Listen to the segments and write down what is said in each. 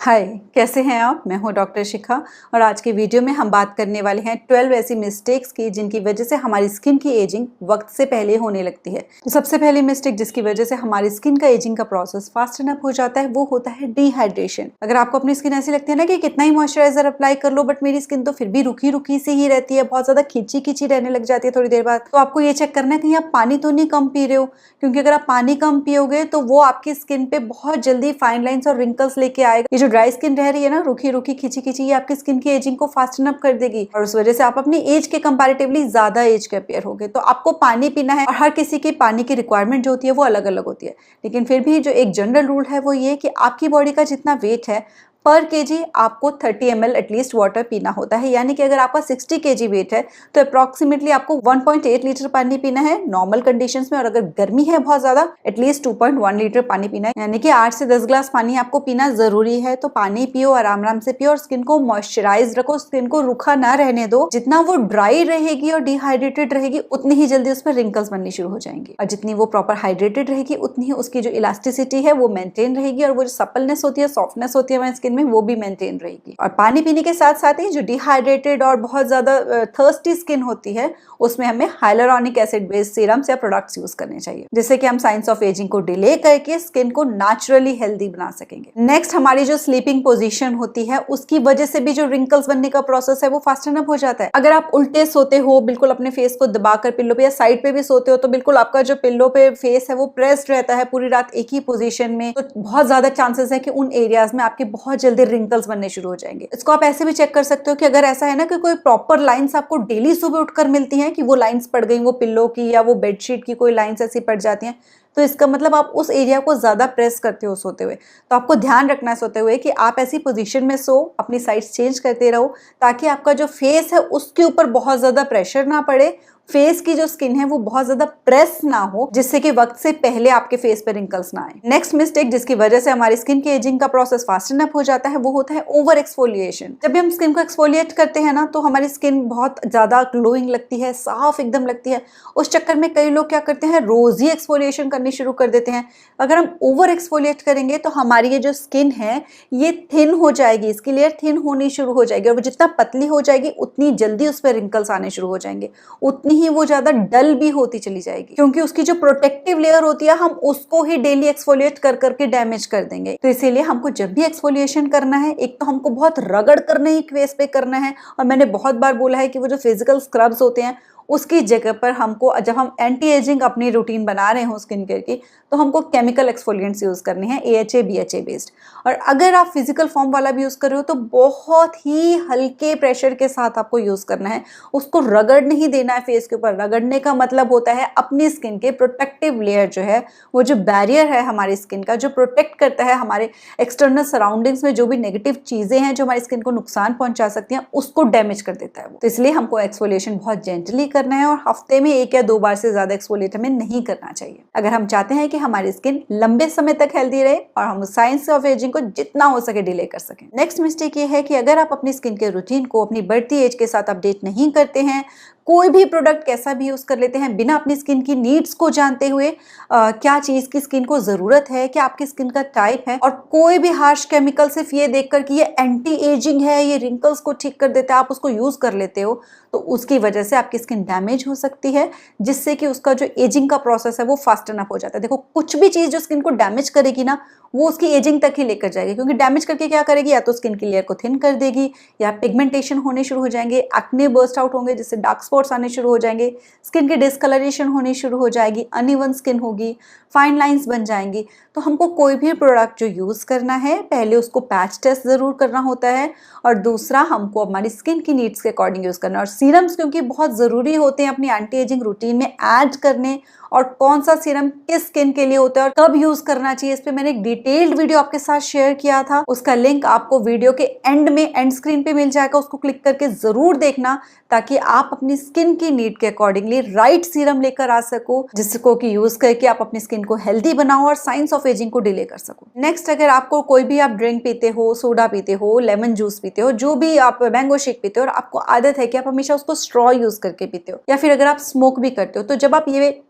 हाय, कैसे हैं आप? मैं हूं डॉक्टर शिखा और आज की वीडियो में हम बात करने वाले हैं 12 ऐसी मिस्टेक्स की जिनकी वजह से हमारी स्किन की एजिंग वक्त से पहले होने लगती है। तो सबसे पहली मिस्टेक जिसकी वजह से हमारी स्किन का एजिंग का प्रोसेस फास्ट इनफ हो जाता है वो होता है डिहाइड्रेशन। अगर आपको अपनी स्किन ऐसी लगती है ना कि कितना ही मॉइस्चराइजर अप्लाई कर लो बट मेरी स्किन तो फिर भी रुकी रुकी सी ही रहती है, बहुत ज्यादा खींची खींची रहने लग जाती है थोड़ी देर बाद, तो आपको ये चेक करना है कहीं आप पानी तो नहीं कम पी रहे हो, क्योंकि अगर आप पानी कम पियोगे तो वो आपकी स्किन पे बहुत जल्दी फाइन लाइंस और रिंकल्स लेके आएगा। ये जो ड्राई स्किन रह रही है ना, रुकी रुकी खिंची खिंची, ये आपकी स्किन की एजिंग को फास्टन अप कर देगी और उस वजह से आप अपनी एज के कंपैरेटिवली ज्यादा एज के अपीयर होगे। तो आपको पानी पीना है और हर किसी की पानी की रिक्वायरमेंट जो होती है वो अलग अलग होती है, लेकिन फिर भी जो एक जनरल रूल है वो ये कि आपकी बॉडी का जितना वेट है पर केजी आपको 30 ml एटलीस्ट वाटर पीना होता है। यानी कि अगर आपका 60 kg वेट है तो अप्रॉक्सीमेटली आपको 1.8 लीटर पानी पीना है नॉर्मल कंडीशंस में, और अगर गर्मी है बहुत ज्यादा एटलीस्ट 2.1 लीटर पानी पीना है। यानी कि 8 से 10 ग्लास पानी आपको पीना जरूरी है। तो पानी पियो, आराम से पियो और स्किन को मॉइस्चराइज रखो, स्किन को रूखा ना रहने दो। जितना वो ड्राई रहेगी और डिहाइड्रेटेड रहेगी उतनी ही जल्दी उस पर रिंकल्स बननी शुरू हो जाएंगी, और जितनी वो प्रॉपर हाइड्रेटेड रहेगी उतनी ही उसकी जो इलास्टिसिटी है वो मेंटेन रहेगी और वो जो सपलनेस होती है, सॉफ्टनेस होती है हमारी स्किन में, वो भी मेंटेन रहेगी। और पानी पीने के साथ साथ ही जो डिहाइड्रेटेड और बहुत ज्यादा थर्स्टी स्किन होती है उसमें हमें हाइलुरोनिक एसिड बेस्ड सीरम्स या प्रोडक्ट्स यूज करने चाहिए, जिससे कि हम साइंस ऑफ एजिंग को डिले करके स्किन को नेचुरली हेल्दी बना सकेंगे। नेक्स्ट, हमारी जो स्लीपिंग पोजीशन होती है उसकी वजह से भी जो रिंकल्स बनने का प्रोसेस है वो फास्टन अप हो जाता है। अगर आप उल्टे सोते हो, बिल्कुल अपने फेस को दबाकर पिल्लो पे या साइड पे भी सोते हो, तो बिल्कुल आपका जो पिल्लो पे फेस है वो प्रेस्ड रहता है पूरी रात एक ही पोजीशन में, तो बहुत ज्यादा चांसेस है कि उन एरियाज में आपके बहुत जल्दी रिंकल्स बनने शुरू हो जाएंगे। इसको आप ऐसे भी चेक कर सकते हो कि अगर ऐसा है ना कि कोई प्रॉपर लाइंस आपको डेली सुबह उठकर मिलती हैं कि वो लाइंस पड़ गई, वो पिल्लो की या वो बेडशीट की कोई लाइंस ऐसी पड़ जाती हैं, तो इसका मतलब आप उस एरिया को ज्यादा प्रेस करते हो सोते हुए। तो आपको ध्यान रखना है सोते हुए कि आप ऐसी पोजीशन में सो, अपनी साइड्स चेंज करते रहो ताकि आपका जो फेस है उसके ऊपर बहुत ज्यादा प्रेशर ना पड़े, फेस की जो स्किन है वो बहुत ज्यादा प्रेस ना हो, जिससे कि वक्त से पहले आपके फेस पे रिंकल्स ना आए। नेक्स्ट मिस्टेक जिसकी वजह से हमारी स्किन की एजिंग का प्रोसेस फास्टन अप हो जाता है वो होता है ओवर एक्सफोलिएशन। जब भी हम स्किन को एक्सफोलिएट करते हैं ना तो हमारी स्किन बहुत ज्यादा ग्लोइंग लगती है, साफ एकदम लगती है। उस चक्कर में कई लोग क्या करते हैं, रोजी एक्सफोलिएशन करनी शुरू कर देते हैं। अगर हम ओवर एक्सफोलिएट करेंगे तो हमारी ये जो स्किन है ये थिन हो जाएगी, इसकी लेयर थिन होनी शुरू हो जाएगी, और वो जितना पतली हो जाएगी उतनी जल्दी उस पर रिंकल्स आने शुरू हो जाएंगे, उतनी ही वो ज्यादा डल भी होती चली जाएगी, क्योंकि उसकी जो प्रोटेक्टिव लेयर होती है हम उसको ही डेली एक्सफोलिएट कर करके डैमेज कर देंगे। तो इसीलिए हमको जब भी एक्सफोलिएशन करना है, एक तो हमको बहुत रगड़ करने ही फेस पे करना है, और मैंने बहुत बार बोला है कि वो जो फिजिकल स्क्रब्स होते हैं उसकी जगह पर हमको, जब हम एंटी एजिंग अपनी रूटीन बना रहे हो स्किन केयर की, तो हमको केमिकल एक्सफोलिएंट्स यूज करने हैं AHA BHA बेस्ड। और अगर आप फिजिकल फॉर्म वाला भी यूज कर रहे हो तो बहुत ही हल्के प्रेशर के साथ आपको यूज करना है, उसको रगड़ नहीं देना है फेस के ऊपर। रगड़ने का मतलब होता है अपनी स्किन के प्रोटेक्टिव लेयर जो है, वो जो बैरियर है हमारी स्किन का जो प्रोटेक्ट करता है हमारे एक्सटर्नल सराउंडिंग्स में जो भी नेगेटिव चीजें हैं जो हमारी स्किन को नुकसान पहुंचा सकती हैं उसको डैमेज कर देता है वो। तो इसलिए हमको एक्सफोलिएशन बहुत जेंटली करना है और हफ्ते में 1 या 2 बार से ज्यादा एक्सफोलिएट हमें नहीं करना चाहिए, अगर हम चाहते हैं कि हमारी स्किन लंबे समय तक हेल्दी रहे और हम साइंस ऑफ एजिंग को जितना हो सके डिले कर सकें। नेक्स्ट मिस्टेक ये है कि अगर आप अपनी स्किन के रूटीन को अपनी बढ़ती एज के साथ अपडेट नहीं करते हैं, कोई भी प्रोडक्ट कैसा भी यूज कर लेते हैं बिना अपनी स्किन की नीड्स को जानते हुए, क्या चीज की स्किन को जरूरत है, क्या आपकी स्किन का टाइप है, और कोई भी हार्श केमिकल सिर्फ ये देखकर कि ये एंटी एजिंग है, ये रिंकल्स को ठीक कर देता है, आप उसको यूज कर लेते हो, तो उसकी वजह से आपकी स्किन डैमेज हो सकती है, जिससे कि उसका जो एजिंग का प्रोसेस है वो फास्टन अप हो जाता है। देखो, कुछ भी चीज जो स्किन को डैमेज करेगी ना वो उसकी एजिंग तक ही लेकर जाएगी, क्योंकि डैमेज करके क्या करेगी, या तो स्किन की लेयर को थिन कर देगी, या पिगमेंटेशन होने शुरू हो जाएंगे, एक्ने बर्स्ट आउट होंगे जिससे डार्क स्पॉट्स आने शुरू हो जाएंगे, स्किन की डिस्कलरेशन होनी शुरू हो जाएगी, अनइवन स्किन होगी, फाइन लाइंस बन जाएंगी। तो हमको कोई भी प्रोडक्ट जो यूज करना है पहले उसको पैच टेस्ट जरूर करना होता है, और दूसरा हमको हमारी स्किन की नीड्स के अकॉर्डिंग यूज करना। और सीरम्स क्योंकि बहुत जरूरी होते हैं अपनी एंटी एजिंग रूटीन में ऐड करने, और कौन सा सीरम किस स्किन के लिए होता है और कब यूज करना चाहिए, इस पे मैंने एक डिटेल्ड वीडियो आपके साथ शेयर किया था, उसका लिंक आपको वीडियो के एंड में एंड स्क्रीन पे मिल जाएगा, उसको क्लिक करके जरूर देखना ताकि आप अपनी स्किन की नीड के अकॉर्डिंगली राइट सीरम लेकर आ सको, जिसको कि यूज करके आप अपनी स्किन को हेल्दी बनाओ और साइंस ऑफ एजिंग को डिले कर सको। नेक्स्ट, अगर आपको कोई भी आप ड्रिंक पीते हो, सोडा पीते हो, लेमन जूस पीते हो, जो भी आप मैंगो शेक पीते हो, और आपको आदत है कि आप हमेशा उसको स्ट्रॉ यूज करके पीते हो, या फिर अगर आप स्मोक भी करते हो, तो जब आप ये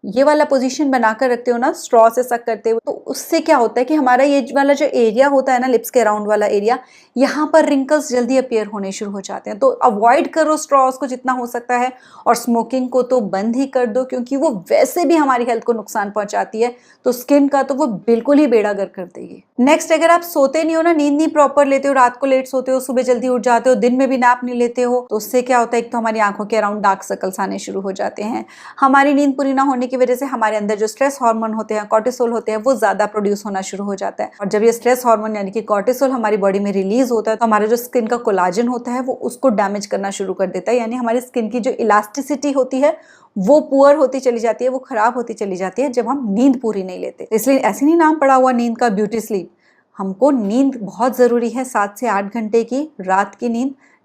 ये वाला पोजीशन बनाकर रखते हो ना स्ट्रॉ से सक करते हो, तो उससे क्या होता है कि हमारा ये वाला जो एरिया होता है ना, लिप्स के अराउंड वाला एरिया, यहाँ पर रिंकल्स जल्दी अपीयर होने शुरू हो जाते हैं। तो अवॉइड करो स्ट्रॉस को जितना हो सकता है, और स्मोकिंग को तो बंद ही कर दो, क्योंकि वो वैसे भी हमारी हेल्थ को नुकसान पहुंचाती है, तो स्किन का तो वो बिल्कुल ही बेड़ा गर्क कर देगी। नेक्स्ट, अगर आप सोते नहीं हो ना, नींद नहीं प्रॉपर लेते हो, रात को लेट सोते हो, सुबह जल्दी उठ जाते हो, दिन में भी नैप नहीं लेते हो, तो उससे क्या होता है, एक तो हमारी आंखों के अराउंड डार्क सर्कल्स आने शुरू हो जाते हैं। हमारी नींद पूरी ना होने की वजह से हमारे अंदर जो स्ट्रेस हार्मोन होते हैं, कॉर्टिसोल होते हैं, वो ज्यादा प्रोड्यूस होना शुरू हो जाता है। और जब ये स्ट्रेस हार्मोन यानी कि कॉर्टिसोल हमारी बॉडी में रिलीज होता है, तो हमारा जो स्किन का कोलाजन होता है वो उसको डैमेज करना शुरू कर देता है, यानी हमारी स्किन की जो इलास्टिसिटी होती है वो पुअर होती चली जाती है, वो खराब होती चली जाती है जब हम नींद पूरी नहीं लेते। इसलिए ऐसे नहीं नाम पड़ा हुआ नींद का, ब्यूटी स्लीप। हमको नींद बहुत ज़रूरी है, 7 से 8 घंटे की रात की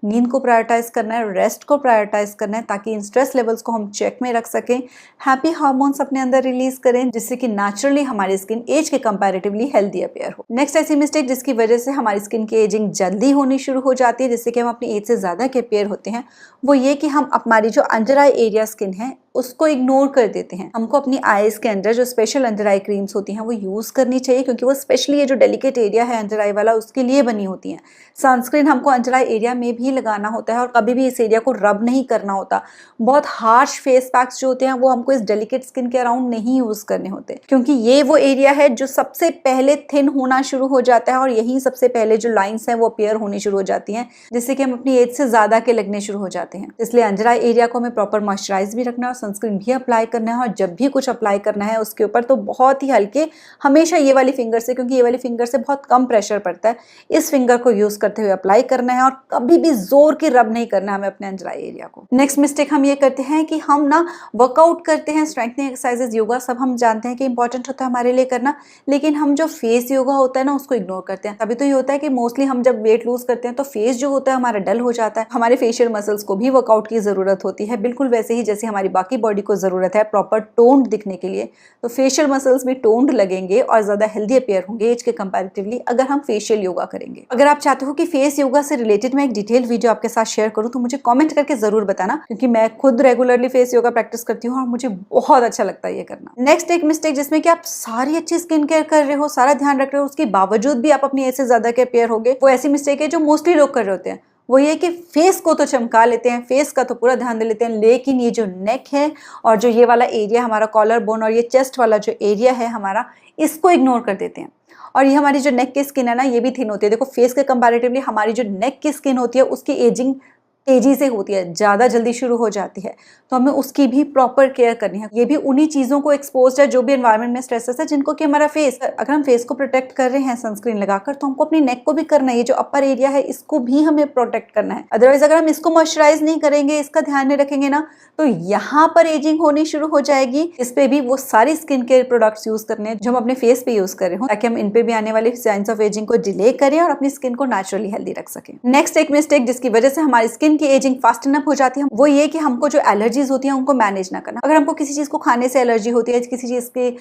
नींद को प्रायोरिटाइज करना है, रेस्ट को प्रायोरिटाइज करना है, ताकि इन स्ट्रेस लेवल्स को हम चेक में रख सकें, हैप्पी हार्मोन्स अपने अंदर रिलीज करें, जिससे कि नेचुरली हमारी स्किन एज के कंपैरेटिवली हेल्दी अपीयर हो। नेक्स्ट ऐसी मिस्टेक जिसकी वजह से हमारी स्किन की एजिंग जल्दी होनी शुरू हो जाती है, जिससे कि हम अपनी एज से ज़्यादा के अपीयर होते हैं, वो ये कि हम हमारी जो अंडर आई एरिया स्किन है उसको इग्नोर कर देते हैं। हमको अपनी आईज के अंदर जो स्पेशल अंडर आई क्रीम्स होती हैं वो यूज करनी चाहिए, क्योंकि वो स्पेशली ये जो डेलिकेट एरिया है अंडर आई वाला, उसके लिए बनी होती हैं। सनस्क्रीन हमको अंडर आई एरिया में भी लगाना होता है, और कभी भी इस एरिया को रब नहीं करना होता। बहुत हार्श फेस पैक्स जो होते हैं वो हमको इस डेलिकेट स्किन के अराउंड नहीं यूज करने होते, क्योंकि ये वो एरिया है जो सबसे पहले थिन होना शुरू हो जाता है, और यही सबसे पहले जो लाइंस हैं वो अपीयर होनी शुरू हो जाती हैं, जिससे कि हम अपनी एज से ज्यादा के लगने शुरू हो जाते हैं। इसलिए अंडर आई एरिया को हमें प्रॉपर मॉइस्चराइज भी रखना है, और सनस्क्रीन भी अप्लाई करना है, और जब भी कुछ अप्लाई करना है उसके ऊपर तो बहुत ही हल्के, हमेशा ये वाली फिंगर से, क्योंकि ये वाली फिंगर से बहुत कम प्रेशर पड़ता है, इस फिंगर को यूज करते हुए अप्लाई करना है, और कभी भी जोर की रब नहीं करना हमें अपने अंडर आई एरिया को। नेक्स्ट मिस्टेक हम ये करते हैं कि हम ना वर्कआउट करते हैं, स्ट्रेंथनिंग एक्सरसाइजेज, योगा सब हम जानते हैं कि इंपॉर्टेंट होता है हमारे लिए करना, लेकिन हम जो फेस योगा होता है ना उसको इग्नोर करते हैं। तभी तो ये होता है कि मोस्टली हम जब वेट लूज करते हैं तो फेस जो होता है हमारा डल हो जाता है। हमारे फेशियल मसल्स को भी वर्कआउट की जरूरत होती है, बिल्कुल वैसे ही जैसे हमारी बाकी बॉडी को जरूरत है प्रॉपर टोन्ड दिखने के लिए, तो फेशियल मसल्स भी टोन्ड लगेंगे और ज्यादा हेल्दी अपीयर होंगे एज के कंपैरेटिवली अगर हम फेशियल योगा करेंगे। अगर आप चाहते हो कि फेस योगा से रिलेटेड मैं एक डिटेल वीडियो आपके साथ शेयर करूं तो मुझे कमेंट करके जरूर बताना, क्योंकि मैं खुद रेगुलरली फेस योगा प्रैक्टिस करती हूँ और मुझे बहुत अच्छा लगता है ये करना। नेक्स्ट एक मिस्टेक जिसमें कि आप सारी अच्छी स्किन केयर कर रहे हो, सारा ध्यान रख रहे हो, उसके बावजूद भी आप अपनी एज से ज्यादा के अपीयर होगे, वो ऐसी मिस्टेक है जो मोस्टली लोग कर रहे होते हैं। वो ये कि फेस को तो चमका लेते हैं, फेस का तो पूरा ध्यान दे लेते हैं, लेकिन ये जो नेक है और जो ये वाला एरिया हमारा कॉलर बोन और ये चेस्ट वाला जो एरिया है हमारा, इसको इग्नोर कर देते हैं। और ये हमारी जो नेक की स्किन है ना, ये भी थिन होती है। देखो फेस के कंपैरेटिवली हमारी जो नेक की स्किन होती है उसकी एजिंग तेजी से होती है, ज़्यादा जल्दी शुरू हो जाती है, तो हमें उसकी भी प्रॉपर केयर करनी है। ये भी उन्हीं चीज़ों को एक्सपोज है जो भी एनवायरनमेंट में स्ट्रेसेस है, जिनको कि हमारा फेस, अगर हम फेस को प्रोटेक्ट कर रहे हैं सनस्क्रीन लगाकर, तो हमको अपनी नेक को भी करना है, ये जो अपर एरिया है इसको भी हमें प्रोटेक्ट करना है। अदरवाइज अगर हम इसको मॉइस्चराइज नहीं करेंगे, इसका ध्यान नहीं रखेंगे ना, तो यहाँ पर एजिंग होनी शुरू हो जाएगी। इस पे भी वो सारी स्किन केयर प्रोडक्ट्स यूज करने हैं जो हम अपने फेस पे यूज कर रहे हो, ताकि हम इन पे भी आने वाले साइंस ऑफ एजिंग को डिले करें और अपनी स्किन को नेचुरली हेल्दी रख सकें। नेक्स्ट एक मिस्टेक जिसकी वजह से हमारी स्किन की एजिंग फास्ट हो जाती है, वो ये कि हमको जो एलर्जीज होती हैं उनको मैनेज ना करना। अगर हमको किसी चीज को खाने से एलर्जी होती है, किसी चीज की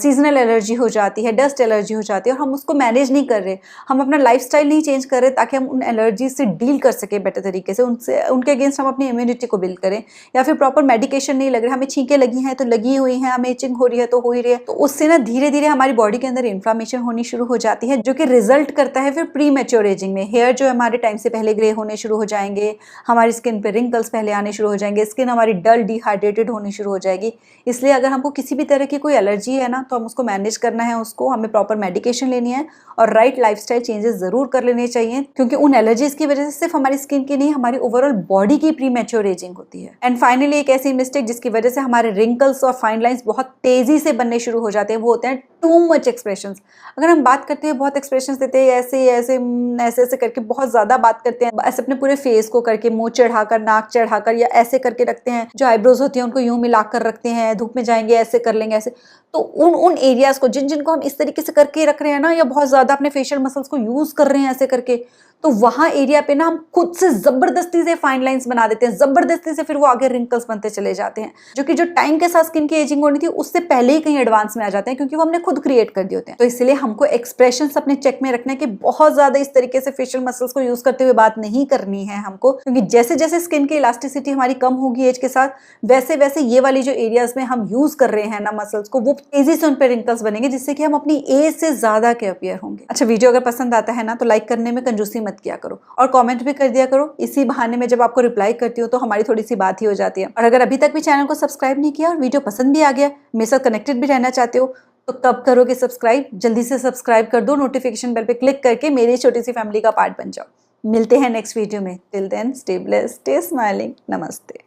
सीजनल एलर्जी हो जाती है, डस्ट एलर्जी हो जाती है, और हम उसको मैनेज नहीं कर रहे, हम अपना लाइफस्टाइल नहीं चेंज कर रहे ताकि हम उन एलर्जी से डील कर सके बेटर तरीके से, उनसे उनके अगेंस्ट हम अपनी इम्यूनिटी को बिल्ड करें, या फिर प्रॉपर मेडिकेशन नहीं लग रहा, हमें छींकें लगी हैं तो लगी हुई हैं, हमें इचिंग हो रही है तो हो ही रही है, तो उससे ना धीरे धीरे हमारी बॉडी के अंदर इन्फ्लामेशन होनी शुरू हो जाती है, जो कि रिजल्ट करता है फिर प्री मैच्योर एजिंग में। हेयर जो हमारे टाइम से पहले ग्रे होने शुरू हो जाएंगे, हमारी स्किन पे रिंकल्स पहले आने शुरू हो जाएंगे, स्किन हमारी डल डिहाइड्रेटेड होनी शुरू हो जाएगी। इसलिए अगर हमको किसी भी तरह की कोई एलर्जी है ना, तो हम उसको मैनेज करना है, उसको हमें प्रॉपर मेडिकेशन लेनी है और राइट लाइफस्टाइल चेंजेस जरूर कर लेने चाहिए, क्योंकि उन एलर्जीज की वजह से सिर्फ हमारी स्किन की नहीं, हमारी ओवरऑल बॉडी की प्री मैच्योर एजिंग होती है। एंड फाइनली एक ऐसी मिस्टेक जिसकी वजह से हमारे रिंकल्स और फाइन लाइंस बहुत तेजी से बनने शुरू हो जाते हैं, वो होते हैं टू मच एक्सप्रेशंस। अगर हम बात करते हैं, बहुत एक्सप्रेशंस देते हैं, ऐसे ऐसे ऐसे ऐसे करके बहुत ज्यादा बात करते हैं, ऐसे अपने पूरे फेस को करके, मुंह चढ़ाकर, नाक चढ़ाकर, या ऐसे करके रखते हैं, जो आईब्रोज होती है उनको यूं मिलाकर रखते हैं, धूप में जाएंगे ऐसे कर लेंगे ऐसे, तो उन एरियाज को जिनको हम इस तरीके से करके रख रहे हैं ना, या बहुत ज्यादा अपने फेशियल मसल्स को यूज कर रहे हैं ऐसे करके, तो वहां एरिया पे ना हम खुद से जबरदस्ती से फाइन लाइंस बना देते हैं, जबरदस्ती से फिर वो आगे रिंकल्स बनते चले जाते हैं, जो कि जो टाइम के साथ स्किन की एजिंग होनी थी उससे पहले ही कहीं एडवांस में आ जाते हैं, क्योंकि वो हमने खुद खुद क्रिएट कर दिए होते हैं। तो इसलिए हमको एक्सप्रेशंस अपने चेक में रखने के बहुत ज्यादा इस तरीके से फेशियल मसल्स को यूज करते हुए बात नहीं करनी है हमको, क्योंकि जैसे जैसे स्किन की इलास्टिसिटी हमारी कम होगी एज के साथ, वैसे वैसे ये वाली जो एरियाज में हम यूज कर रहे हैं ना मसल्स को, वो तेजी से उन पर रिंकल्स बनेंगे, जिससे कि हम अपनी एज से ज्यादा के अपीयर होंगे। अच्छा, वीडियो अगर पसंद आता है ना तो लाइक करने में कंजूसी मत किया करो और कमेंट भी कर दिया करो। इसी बहाने में जब आपको रिप्लाई करती हो तो हमारी थोड़ी सी बात ही हो जाती है। और अगर अभी तक भी चैनल को सब्सक्राइब नहीं किया और वीडियो पसंद भी आ गया, मेरे साथ कनेक्टेड भी रहना चाहते हो, तो कब करोगे सब्सक्राइब? जल्दी से सब्सक्राइब कर दो, नोटिफिकेशन बेल पे क्लिक करके मेरी छोटी सी फैमिली का पार्ट बन जाओ। मिलते हैं नेक्स्ट वीडियो में। Till then stay blessed, stay smiling. नमस्ते।